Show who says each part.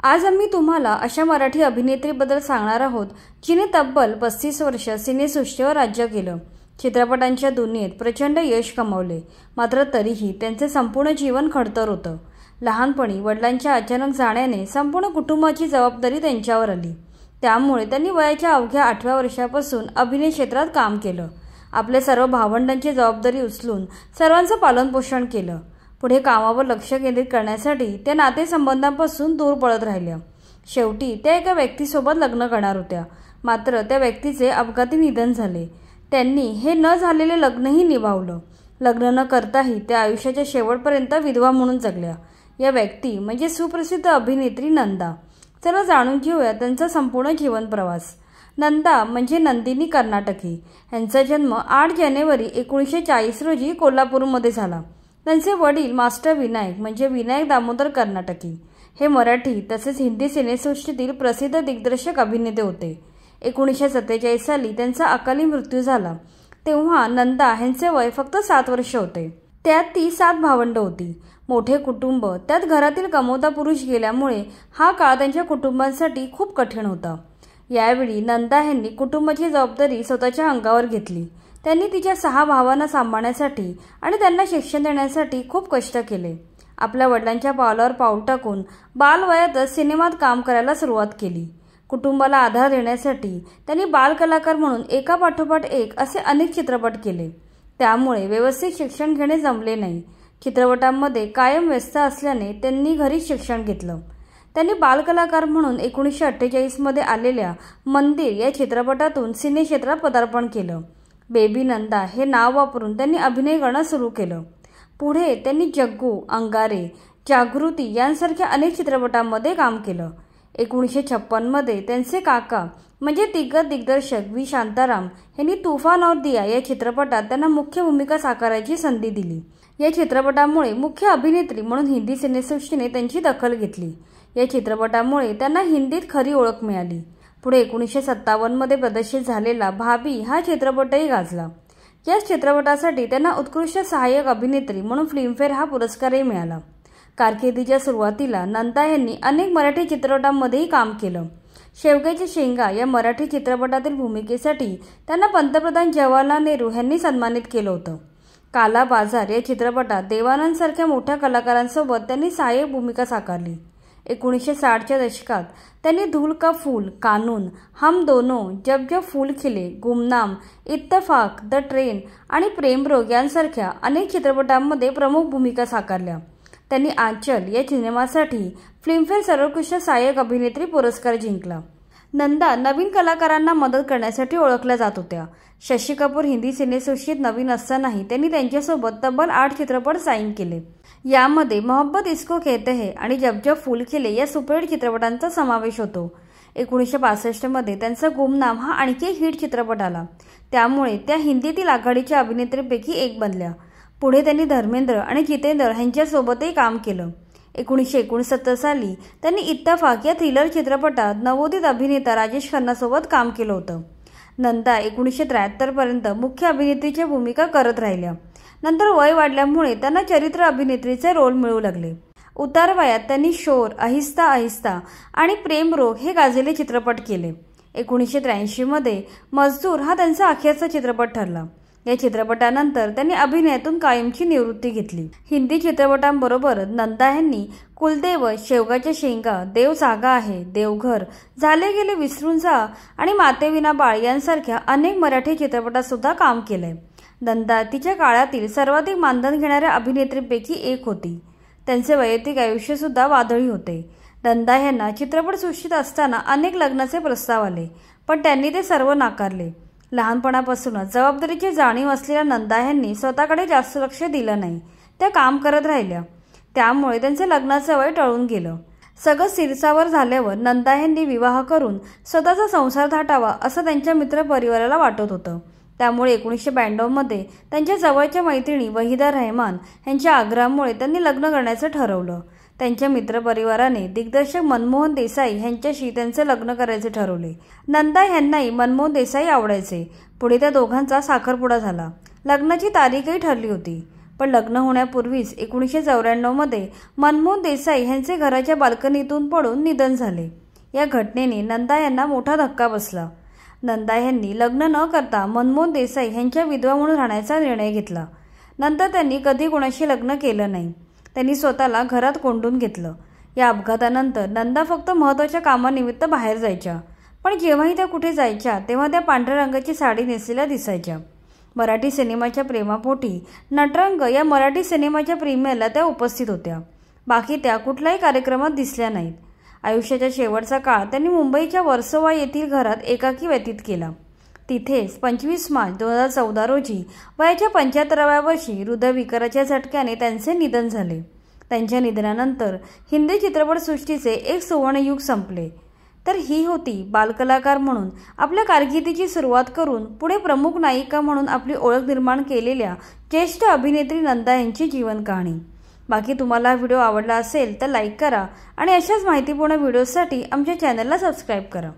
Speaker 1: आज आम्ही तुम्हाला अशा मराठी अभिनेत्रीबद्दल सांगणार आहोत जिने तब्बल 35 वर्ष सिनेसृष्टीवर राज्य केलं। चित्रपटांच्या दुनियेत प्रचंड यश कमावले, मात्र तरीही त्यांचे संपूर्ण जीवन खडतर होतं। लहानपणी वडिलांच्या अचानक जाण्याने संपूर्ण कुटुंबाची जबाबदारी त्यांच्यावर आली। त्यामुळे त्यांनी वयाच्या अवघ्या 8व्या वर्षापासून अभिनय क्षेत्रात काम केलं। आपल्या सर्व भावंडांची जबाबदारी उचलून सर्वांचं पालनपोषण केलं। पुढे कामावर लक्ष केंद्रित करण्यासाठी त्या नातेसंबंधांपासून दूर पळत राहिल्या। शेवटी त्या एका व्यक्तीसोबत लग्न करणार होत्या, मात्र त्या व्यक्तीचे अपघाती निधन झाले। त्यांनी हे न झालेले लग्नही निभावलं। लग्न न करताही त्या आयुष्याच्या शेवटपर्यंत विधवा म्हणून जगल्या। या व्यक्ती म्हणजे सुप्रसिद्ध अभिनेत्री नंदा। चला जाणून घेऊया त्यांचा संपूर्ण जीवन प्रवास। नंदा म्हणजे नंदिनी कर्नाटकी। यांचा जन्म 8 जानेवारी 1940 रोजी कोल्हापूरमध्ये झाला। त्यांचे वडील मास्टर विनायक म्हणजे विनायक दामोदर कर्नाटकी हे मराठी तसेच हिंदी सिनेसृष्टीतील प्रसिद्ध दिग्दर्शक अभिनेते होते। 1947 साली त्यांचा अकाली मृत्यू झाला। तेव्हा नंदा यांचे वय फक्त 7 वर्ष होते। त्यात ती 7 भावंड होती। मोठे कुटुंब, त्यात घरातील कमवता पुरुष गेल्यामुळे हा काळ त्यांच्या कुटुंबांसाठी खूप कठीण होता। यावेळी नंदा यांनी कुटुंबाची जबाबदारी स्वतःच्या अंगावर घेतली। त्यांनी तिच्या 6 भावांना सांभाळण्यासाठी आणि त्यांना शिक्षण देण्यासाठी खूप कष्ट केले। आपल्या वडिलांच्या पावलावर पाऊल टाकून बालवयातच सिनेमात काम करायला सुरुवात केली। कुटुंबाला आधार देण्यासाठी त्यांनी बालकलाकार म्हणून एकापाठोपाठ एक असे अनेक चित्रपट केले। त्यामुळे व्यवस्थित शिक्षण घेणे जमले नाही। चित्रपटांमध्ये कायम व्यस्त असल्याने त्यांनी घरीच शिक्षण घेतलं। त्यांनी बालकलाकार म्हणून 1948 मध्ये आलेल्या मंदिर या चित्रपटातून सिनेक्षेत्रात पदार्पण केलं। बेबी नंदा हे नाव वापरून त्यांनी अभिनय करणं सुरू केलं। पुढे त्यांनी जग्गू, अंगारे, जागृती यांसारख्या अनेक चित्रपटांमध्ये काम केलं। 1956 मध्ये त्यांचे काका म्हणजे दिग्गज दिग्दर्शक व्ही शांताराम यांनी तूफान और दिया या चित्रपटात त्यांना मुख्य भूमिका साकारायची संधी दिली। या चित्रपटामुळे मुख्य अभिनेत्री म्हणून हिंदी सिनेसृष्टीने त्यांची दखल घेतली। या चित्रपटामुळे त्यांना हिंदीत खरी ओळख मिळाली। पुढे 1957 मध्ये प्रदर्शित झालेला भाभी हा चित्रपटही गाजला। या चित्रपटासाठी त्यांना उत्कृष्ट सहाय्यक अभिनेत्री म्हणून फिल्मफेअर हा पुरस्कारही मिळाला। कारकिर्दीच्या सुरुवातीला नंदा यांनी अनेक मराठी चित्रपटांमध्येही काम केलं। शेवग्याच्या शेंगा या मराठी चित्रपटातील भूमिकेसाठी त्यांना पंतप्रधान जवाहरलाल नेहरू यांनी सन्मानित केलं होतं। काला बाजार या चित्रपटात देवानंद सारख्या मोठ्या कलाकारांसोबत त्यांनी सहाय्यक भूमिका साकारली। 1960च्या दशकात त्यांनी धूल का फूल, कानून, हम दोनों, जब जब फूल खिले, गुमनाम, इत्तेफाक, द ट्रेन आणि प्रेम रोग यांसारख्या अनेक चित्रपटांमध्ये प्रमुख भूमिका साकारल्या। त्यांनी आंचल या सिनेमासाठी फिल्मफेअर सर्वोत्कृष्ट सहाय्यक अभिनेत्री पुरस्कार जिंकला। नंदा नवीन कलाकारांना मदत करण्यासाठी ओळखल्या जात होत्या। शशी कपूर हिंदी सिनेसृष्टीत नवीन असतानाही त्यांनी त्यांच्यासोबत तब्बल 8 चित्रपट साईन केले। यामध्ये मोहब्बत इसको कहते हैं आणि जब जब फूल खिले या सुपरहिट चित्रपटांचा समावेश होतो। 1965 मध्ये त्यांचा गुमनाम हा आणखी एक हिट चित्रपट आला। त्यामुळे त्या हिंदीतील आघाडीच्या अभिनेत्रीपैकी एक बनल्या। पुढे त्यांनी धर्मेंद्र आणि जितेंद्र यांच्यासोबतही काम केलं। 1969 साली त्यांनी इत्तेफाक या थ्रिलर चित्रपटात नवोदित अभिनेता राजेश खन्नासोबत काम केलं होतं। नंदा 1973 पर्यंत मुख्य अभिनेत्रीच्या भूमिका करत राहिल्या। नंतर वय वाढल्यामुळे त्यांना चरित्र अभिनेत्रीचे रोल मिळू लागले। उतार वयात त्यांनी शोर, आहिस्ता आहिस्ता आणि प्रेम रोग हे गाजलेले चित्रपट केले। 1983 मध्ये मजदूर हा त्यांचा अखेरचा चित्रपट ठरला। या चित्रपटानंतर त्यांनी अभिनयातून कायमची निवृत्ती घेतली। हिंदी चित्रपटांबरोबर नंदा यांनी कुलदेव, शेवगाच्या शेंगा, देव जागा आहे, देवघर, झाले गेले विसरून जा आणि मातेविना बाळ यांसारख्या अनेक मराठी चित्रपटात सुद्धा काम केलंय। नंदा तिच्या काळातील सर्वाधिक मानधन घेणाऱ्या अभिनेत्रीपैकी एक होती। त्यांचे वैयक्तिक आयुष्य सुद्धा वादळी होते। नंदा यांना चित्रपटसृष्टीत असताना अनेक लग्नाचे प्रस्ताव आले, पण त्यांनी ते सर्व नाकारले। लहानपणापासूनच जबाबदारीची जाणीव असलेल्या नंदा यांनी स्वतःकडे जास्त लक्ष दिलं नाही। त्या काम करत राहिल्या। त्यामुळे त्यांचे लग्नाचं वय टळून गेलं। सगळं सिरसावर झाल्यावर नंदा यांनी विवाह करून स्वतःचा संसार थाटावा असं त्यांच्या मित्रपरिवाराला वाटत होतं। त्यामुळे 1992 मध्ये त्यांच्या जवळच्या मैत्रिणी वहिदा रहमान यांच्या आग्रहामुळे त्यांनी लग्न करण्याचं ठरवलं। त्यांच्या मित्रपरिवाराने दिग्दर्शक मनमोहन देसाई यांच्याशी त्यांचे लग्न करायचे ठरवले। नंदा यांनाही मनमोहन देसाई आवडायचे। पुढे त्या दोघांचा साखरपुडा झाला। लग्नाची तारीखही ठरली होती। पण लग्न होण्यापूर्वीच 1994 मध्ये मनमोहन देसाई यांचे घराच्या बाल्कनीतून पडून निधन झाले। या घटनेने नंदा यांना मोठा धक्का बसला। नंदा यांनी लग्न न करता मनमोहन देसाई यांच्या विधवा म्हणून राहण्याचा निर्णय घेतला। नंतर त्यांनी कधी कोणाशी लग्न केलं नाही। त्यांनी स्वतःला घरात कोंडून घेतलं। या अपघातानंतर नंदा फक्त महत्त्वाच्या कामानिमित्त बाहेर जायच्या, पण जेव्हाही त्या कुठे जायच्या तेव्हा त्या पांढऱ्या रंगाची साडी नेसलेल्या दिसायच्या। मराठी सिनेमाच्या प्रेमापोटी नटरंग या मराठी सिनेमाच्या प्रीमियरला त्या उपस्थित होत्या। बाकी त्या कुठल्याही कार्यक्रमात दिसल्या नाहीत। आयुष्याच्या शेवटचा काळ त्यांनी मुंबईच्या वर्सोवा येथील घरात एकाकी व्यतीत केला। तिथेच 25 मार्च 2014 रोजी वयाच्या 75व्या वर्षी हृदयविकाराच्या झटक्याने त्यांचे निधन झाले। त्यांच्या निधनानंतर हिंदी चित्रपटसृष्टीचे एक सुवर्णयुग संपले। तर ही होती बालकलाकार म्हणून आपल्या कारकिर्दीची सुरुवात करून पुढे प्रमुख नायिका म्हणून आपली ओळख निर्माण केलेल्या ज्येष्ठ अभिनेत्री नंदा यांची जीवन कहाणी। बाकी तुम्हाला हा व्हिडिओ आवडला असेल तर लाईक करा आणि अशाच माहितीपूर्ण व्हिडिओसाठी आमच्या चॅनलला सबस्क्राईब करा।